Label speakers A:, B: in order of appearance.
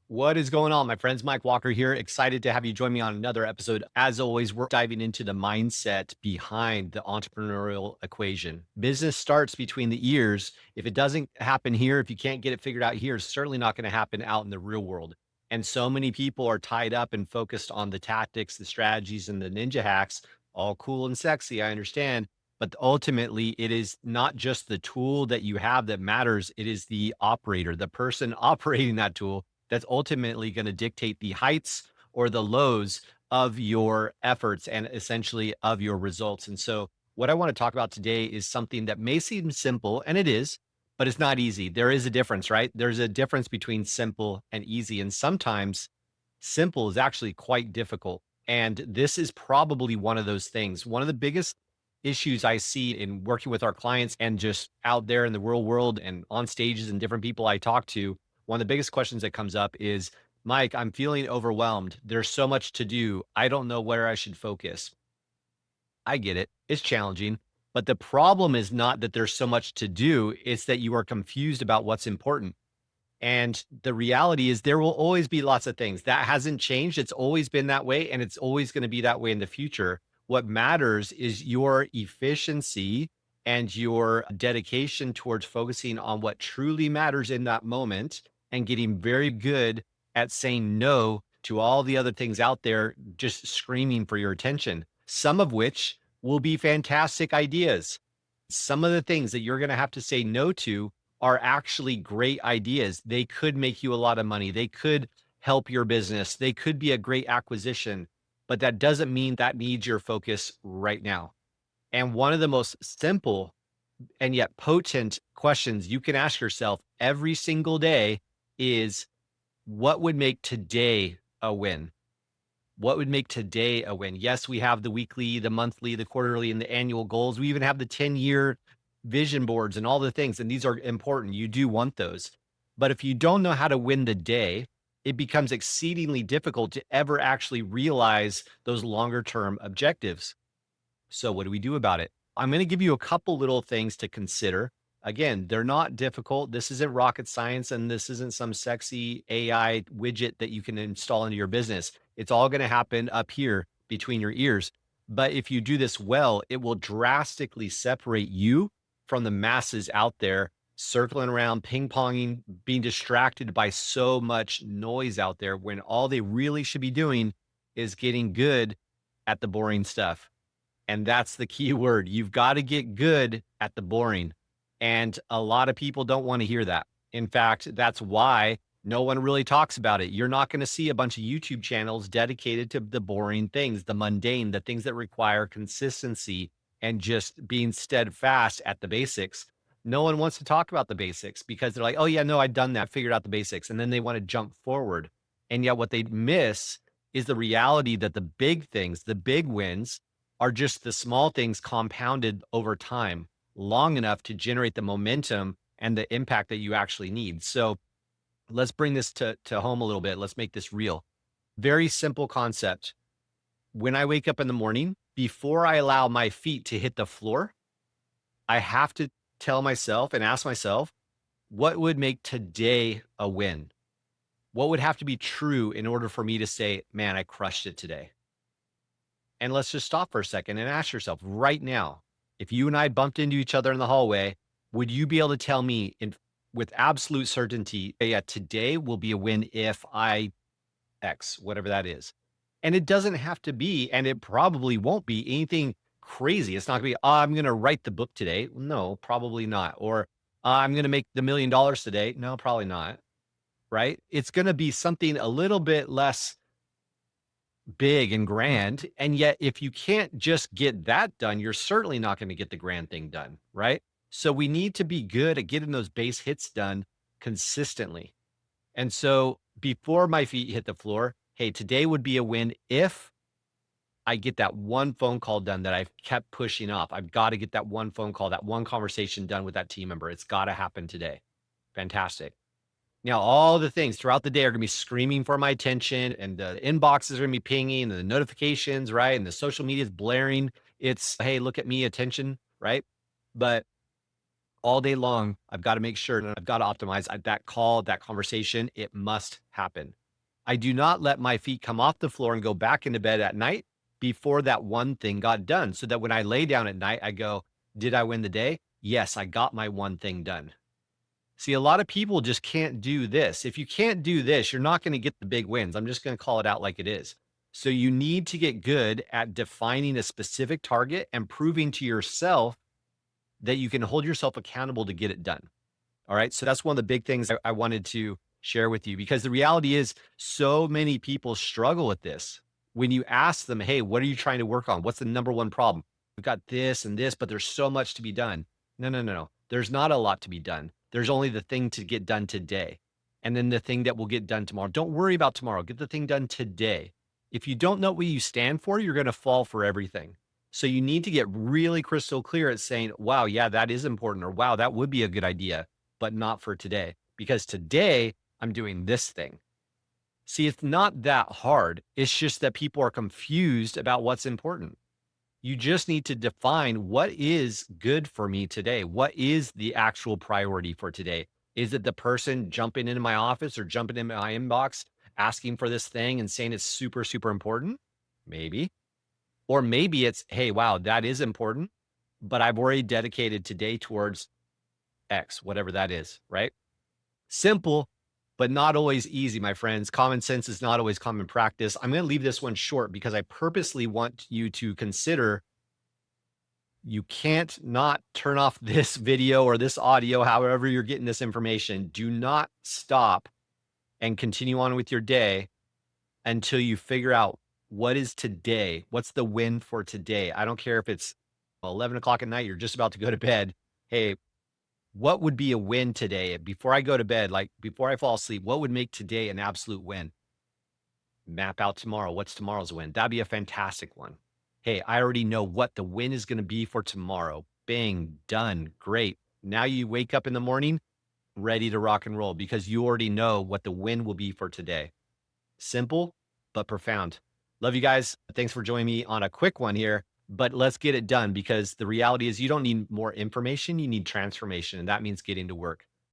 A: What is going on, my friends? Mike Walker here. Excited to have you join me on another episode. As always, we're diving into the mindset behind the entrepreneurial equation. Business starts between the ears. If it doesn't happen here, if you can't get it figured out here, it's certainly not going to happen out in the real world. And so many people are tied up and focused on the tactics, the strategies, and the ninja hacks. All cool and sexy, I understand. But ultimately, it is not just the tool that you have that matters. It is the operator, the person operating that tool that's ultimately going to dictate the heights or the lows of your efforts and essentially of your results. And so, what I want to talk about today is something that may seem simple, and it is, but it's not easy. There is a difference, right? There's a difference between simple and easy. And sometimes simple is actually quite difficult. And this is probably one of those things. One of the biggest issues I see in working with our clients and just out there in the real world and on stages and different people I talk to, one of the biggest questions that comes up is, Mike, I'm feeling overwhelmed. There's so much to do. I don't know where I should focus. I get it. It's challenging. But the problem is not that there's so much to do, it's that you are confused about what's important. And the reality is, there will always be lots of things. That hasn't changed. It's always been that way, and it's always going to be that way in the future. What matters is your efficiency and your dedication towards focusing on what truly matters in that moment and getting very good at saying no to all the other things out there just screaming for your attention, some of which will be fantastic ideas. Some of the things that you're going to have to say no to are actually great ideas. They could make you a lot of money. They could help your business. They could be a great acquisition, but that doesn't mean that needs your focus right now. And one of the most simple and yet potent questions you can ask yourself every single day is, what would make today a win? What would make today a win? Yes, we have the weekly, the monthly, the quarterly, and the annual goals. We even have the 10-year vision boards and all the things, and these are important. You do want those. But if you don't know how to win the day, it becomes exceedingly difficult to ever actually realize those longer term objectives. So, what do we do about it? I'm going to give you a couple little things to consider. Again, they're not difficult. This isn't rocket science, and this isn't some sexy AI widget that you can install into your business. It's all going to happen up here between your ears. But if you do this well, it will drastically separate you from the masses out there circling around, ping ponging, being distracted by so much noise out there when all they really should be doing is getting good at the boring stuff. And that's the key word. You've got to get good at the boring. And a lot of people don't want to hear that. In fact, that's why no one really talks about it. You're not going to see a bunch of YouTube channels dedicated to the boring things, the mundane, the things that require consistency and just being steadfast at the basics. No one wants to talk about the basics because they're like, oh, yeah, no, I've done that, figured out the basics. And then they want to jump forward. And yet, what they miss is the reality that the big things, the big wins, are just the small things compounded over time long enough to generate the momentum and the impact that you actually need. So let's bring this to home a little bit. Let's make this real. Very simple concept. When I wake up in the morning, before I allow my feet to hit the floor, I have to tell myself and ask myself, what would make today a win? What would have to be true in order for me to say, man, I crushed it today? And let's just stop for a second and ask yourself right now, if you and I bumped into each other in the hallway, would you be able to tell me with absolute certainty, "Hey, yeah, today will be a win if I X, whatever that is." And it doesn't have to be, and it probably won't be anything crazy. It's not gonna be, I'm gonna write the book today. No, probably not. Or I'm gonna make the $1 million today. No, probably not. Right? It's gonna be something a little bit less big and grand. And yet, if you can't just get that done, you're certainly not going to get the grand thing done. Right. So we need to be good at getting those base hits done consistently. And so before my feet hit the floor, hey, today would be a win if I get that one phone call done that I've kept pushing off. I've got to get that one phone call, that one conversation done with that team member. It's got to happen today. Fantastic. Now, all the things throughout the day are going to be screaming for my attention, and the inboxes are going to be pinging, and the notifications, right? And the social media is blaring. It's, hey, look at me, attention, right? But all day long. I've got to make sure that I've got to optimize that call, that conversation. It must happen. I do not let my feet come off the floor and go back into bed at night before that one thing got done. So that when I lay down at night, I go, did I win the day? Yes, I got my one thing done. See, a lot of people just can't do this. If you can't do this, you're not going to get the big wins. I'm just going to call it out like it is. So you need to get good at defining a specific target and proving to yourself that you can hold yourself accountable to get it done. All right. So that's one of the big things I wanted to share with you because the reality is so many people struggle with this. When you ask them, hey, what are you trying to work on? What's the number one problem? We've got this and this, but there's so much to be done. No, no, no, no. There's not a lot to be done. There's only the thing to get done today. And then the thing that will get done tomorrow. Don't worry about tomorrow. Get the thing done today. If you don't know what you stand for, you're going to fall for everything. So you need to get really crystal clear at saying, wow, yeah, that is important, or wow, that would be a good idea, but not for today. Because today I'm doing this thing. See, it's not that hard. It's just that people are confused about what's important. You just need to define what is good for me today. What is the actual priority for today? Is it the person jumping into my office or jumping in my inbox, asking for this thing and saying it's super, super important? Maybe. Or maybe it's, hey, wow, that is important, but I've already dedicated today towards X, whatever that is, right? Simple, but not always easy, my friends. Common sense is not always common practice. I'm going to leave this one short because I purposely want you to consider you can't not turn off this video or this audio, however you're getting this information. Do not stop and continue on with your day until you figure out what is today. What's the win for today? I don't care if it's 11 o'clock at night, you're just about to go to bed. Hey, what would be a win today? Before I go to bed, like before I fall asleep, what would make today an absolute win? Map out tomorrow. What's tomorrow's win? That'd be a fantastic one. Hey, I already know what the win is going to be for tomorrow. Bang, done. Great. Now you wake up in the morning ready to rock and roll because you already know what the win will be for today. Simple, but profound. Love you guys. Thanks for joining me on a quick one here, but let's get it done because the reality is you don't need more information. You need transformation. And that means getting to work.